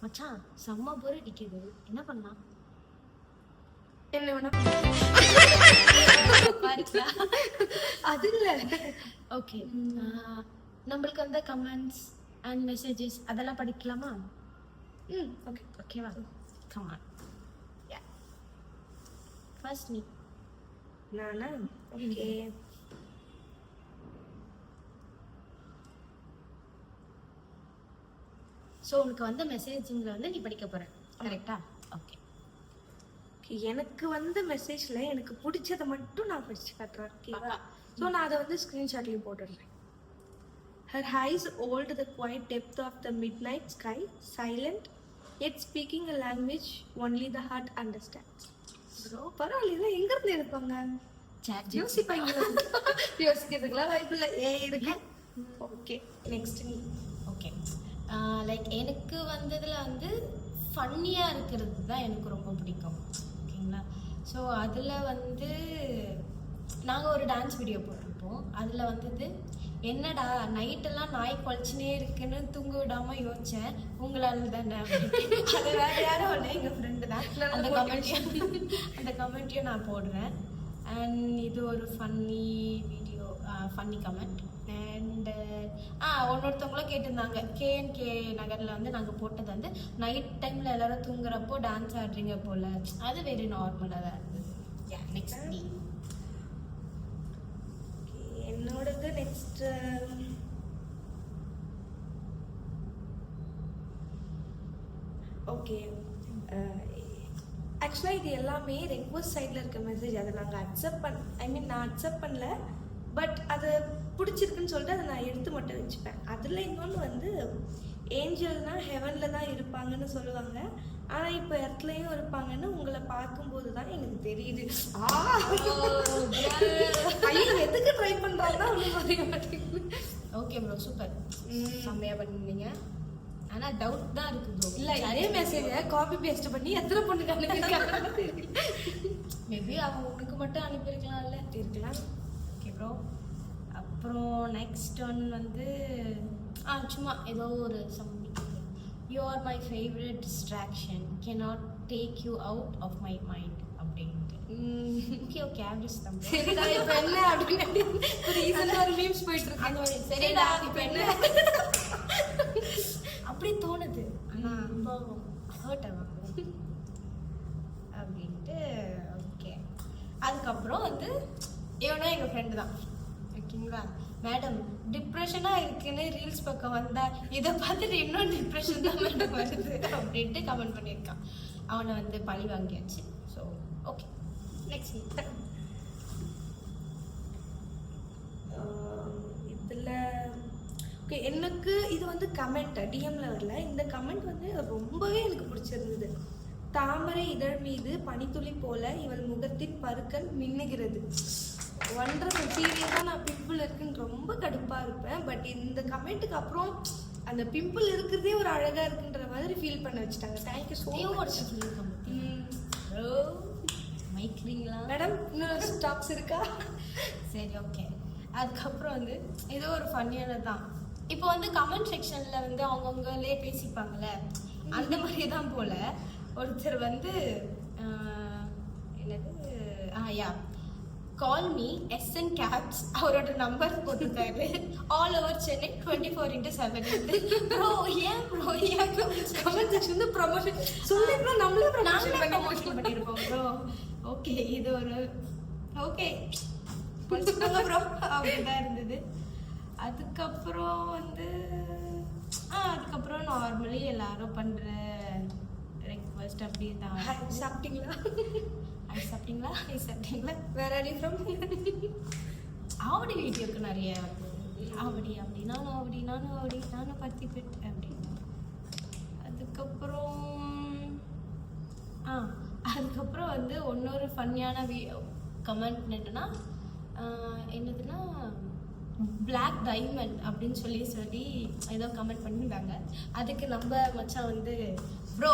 மச்சான் செம்ம போர் அடிக்குது, என்ன பண்ணலாம்? என்ன வேணா அது இல்ல. ஓகே, நம்மளுக்கு வந்து கமெண்ட்ஸ் அண்ட் மெசேஜஸ் அதெல்லாம் படிக்கலாமா? ஓகே ஓகேவா? Come on. யா, ஃபர்ஸ்ட் நீ. நானா? ஓகே. ஸோ உனக்கு வந்து மெசேஜிங்கில் வந்து நீ படிக்க போற, கரெக்டா? ஓகே. எனக்கு வந்து மெசேஜ்ல எனக்கு பிடிச்சதை மட்டும் நான் படிச்சு காட்டுறேன், ஓகேவா? ஸோ நான் அதை வந்து ஸ்க்ரீன்ஷாட்லையும் போட்டுடுறேன். Her eyes hold the quiet depth of the midnight sky, silent yet speaking a language only the heart understands. So பரவாயில்ல, எங்க இருந்து எடுப்பாங்க? யோசிப்பாங்க, யோசிக்கிறதுக்குலாம் வாய்ப்பு இல்லை, இருக்கு. ஓகே, நெக்ஸ்ட் நீ. ஓகே, லைக் எனக்கு வந்ததில் வந்து ஃபன்னியாக இருக்கிறது தான் எனக்கு ரொம்ப பிடிக்கும், ஓகேங்களா? ஸோ அதில் வந்து நாங்கள் ஒரு டான்ஸ் வீடியோ போட்டிருப்போம். அதில் வந்தது, என்னடா நைட்டெல்லாம் நாய் குழச்சினே இருக்குன்னு தூங்க விடாமல் யோசித்தேன், உங்களால் தானே. அது வேறு யாரும் இல்லை, எங்கள் ஃப்ரெண்டு தான். அந்த கமெண்ட்டையும் நான் போடுறேன். அண்ட் இது ஒரு funny video, funny comment. And ஒன்னொருத்தவங்களும் கேட்டிருந்தாங்க, கேஎன்கே நகரில் வந்து நாங்கள் போட்டது வந்து நைட் டைமில் எல்லாரும் தூங்குறப்போ டான்ஸ் ஆடுறீங்க போல். அது வெரி நார்மலாக தான் இருந்தது. நெக்ஸ்ட் நீ. என்னோடது நெக்ஸ்ட். ஓகே, ஆக்சுவலாக இது எல்லாமே ரெக்வஸ்ட் சைடில் இருக்க மெசேஜ். அதை நாங்கள் நான் அக்செப்ட் பண்ணல, பட் அது பிடிச்சிருக்குன்னு சொல்லிட்டு அதை நான் எடுத்து மட்டும் வச்சுப்பேன். அதில் இன்னொன்று வந்து, ஏஞ்சல்னா ஹெவனில் தான் இருப்பாங்கன்னு சொல்லுவாங்க, ஆனால் இப்போ இடத்துலையும் இருப்பாங்கன்னு உங்களை பார்க்கும்போது தான் எனக்கு தெரியுது. எதுக்கு ட்ரை பண்ணுறாங்கன்னா ஒன்றும் புரிய மாட்டேங்குது. ஓகே ப்ரோ, சூப்பர், செம்மையாக பண்ணிருந்தீங்க. ஆனால் டவுட் தான் இருக்குது ப்ரோ. இல்லை, அதே மெசேஜை காப்பி பேஸ்ட் பண்ணி எத்தனை பொண்ணுக்கு அனுப்பியிருக்காங்க? மேபி அவங்க உனக்கு மட்டும் அனுப்பியிருக்கலாம்ல. இருக்கலாம். Okay bro. அப்புறம் நெக்ஸ்ட் ஒன் வந்து சும்மா ஏதோ ஒரு you are my favourite distraction, cannot take you out of my mind அப்படின்ட்டு. ஓகே ஓகே, ஆவரேஜ் தான். சரிடா இப்போ என்ன அப்படின்னு ரீசெண்டாக ஒரு மீம்ஸ் போயிட்டு இருக்கு. சரிடா இப்போ என்ன அப்படி தோணுது, ஆனால் ரொம்ப ஹர்ட் ஆகும் அப்படின்ட்டு. ஓகே, அதுக்கப்புறம் வந்து இவனும் எங்கள் ஃப்ரெண்டு தான், ஓகேங்களா? மேடம் டிப்ரெஷனாக இருக்குன்னு ரீல்ஸ் பக்கம் வந்தால் இதை பார்த்துட்டு இன்னும் டிப்ரெஷன் தான் மேடம் வருது அப்படின்ட்டு கமெண்ட் பண்ணியிருக்கான். அவனை வந்து பழி வாங்கியாச்சு. So okay, next. இதில் ஓகே, எனக்கு இது வந்து கமெண்ட் டிஎம்ல வரல. இந்த கமெண்ட் வந்து ரொம்பவே எனக்கு பிடிச்சிருந்தது. தாமரை இதழ் மீது பனித்துளி போல இவள் முகத்தின் பருக்கள் மின்னுகிறது. ஒன்றரை சீரியஸாக நான் பிம்பிள் இருக்குன்னு ரொம்ப கடுப்பாக இருப்பேன். பட் இந்த கமெண்ட்டுக்கு அப்புறம் அந்த பிம்பிள் இருக்கிறதே ஒரு அழகாக இருக்குன்ற மாதிரி ஃபீல் பண்ண வச்சுட்டாங்க. Thank you so much. மைக்லிங்களா மேடம்? இன்னும் ஸ்டாக்ஸ் இருக்கா? சரி, ஓகே. அதுக்கப்புறம் வந்து ஏதோ ஒரு ஃபன்னியான தான். இப்போ வந்து கமெண்ட் செக்ஷனில் வந்து அவங்கவுங்களே பேசிப்பாங்கள்ல, அந்த மாதிரி தான் போல். ஒருத்தர் வந்து என்னது, யா கால் மீ SN கேப்ஸ், அவரோட நம்பர் போட்டிருக்காரு, ஆல் ஓவர் சென்னை 24/7. ப்ரோ ஏன் ப்ரோ ஏன் கமெண்ட் செக்ஷன் வந்து ப்ரமோஷன் சொல்லி நம்மளே ப்ரமோஷன் பண்ணியிருப்போம் ப்ரோ. ஓகே, இது ஒரு ஓகே படிச்சுக்கோங்க ப்ரோ அப்படிதான் இருந்தது. அதுக்கப்புறம் வந்து அதுக்கப்புறம் நார்மலி எல்லாரும் பண்ணுற ரெக்வஸ்ட் அப்படி தான். சாப்பிட்டீங்களா? சாப்பிட்டீங்களா? சாப்பிட்டீங்களா? வேற அடி ஃப்ரம் ஆவடி வீடியோக்கு நிறைய ஆவடி அப்படி நானும் ஆவடி நானும் ஆவடி நானும் பார்ட்டிசிபேட் அப்படின்னு. அதுக்கப்புறம் வந்து இன்னொரு ஃபன்னியான கமெண்ட் என்னதுன்னா பிளாக் டைமண்ட் அப்படின்னு சொல்லி ஏதோ கமெண்ட் பண்ணியிருந்தாங்க. அதுக்கு நம்ம மச்சான் வந்து ப்ரோ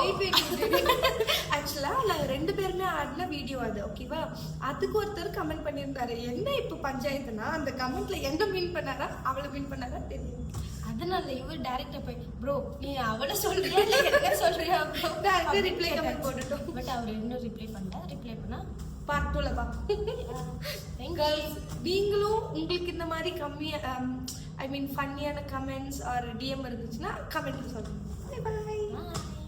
ஆக்சுவலாக நாங்கள் 2 பேருமே ஆடின வீடியோ அது, ஓகேவா? அதுக்கு ஒருத்தர் கமெண்ட் பண்ணியிருந்தாரு. என்ன இப்போ பஞ்சாயத்துனா அந்த கமெண்ட்ல என்ன மீன் பண்ணாரா அவளை மீன் பண்ணாரா தெரியும். அதனால இவர் டைரக்டா போய் ப்ரோ நீ அவளை சொல்றியா இல்ல என்ன சொல்றியா ப்ரோ Direct ஆ reply comment போட்டுட்டோம். பட் அவர் இன்னும் ரிப்ளை பண்ணல. ரிப்ளை பண்ணா பார்ட் 2ல பார்ப்போம். கேர்ள்ஸ் நீங்களும் உங்களுக்கு இந்த மாதிரி கம்மியா ஐ மீன் ஃபன்னியான கமெண்ட்ஸ் ஆர் டிஎம் இருந்துச்சுன்னா கமெண்ட்ல சொல்லுங்க. Bye bye. Bye.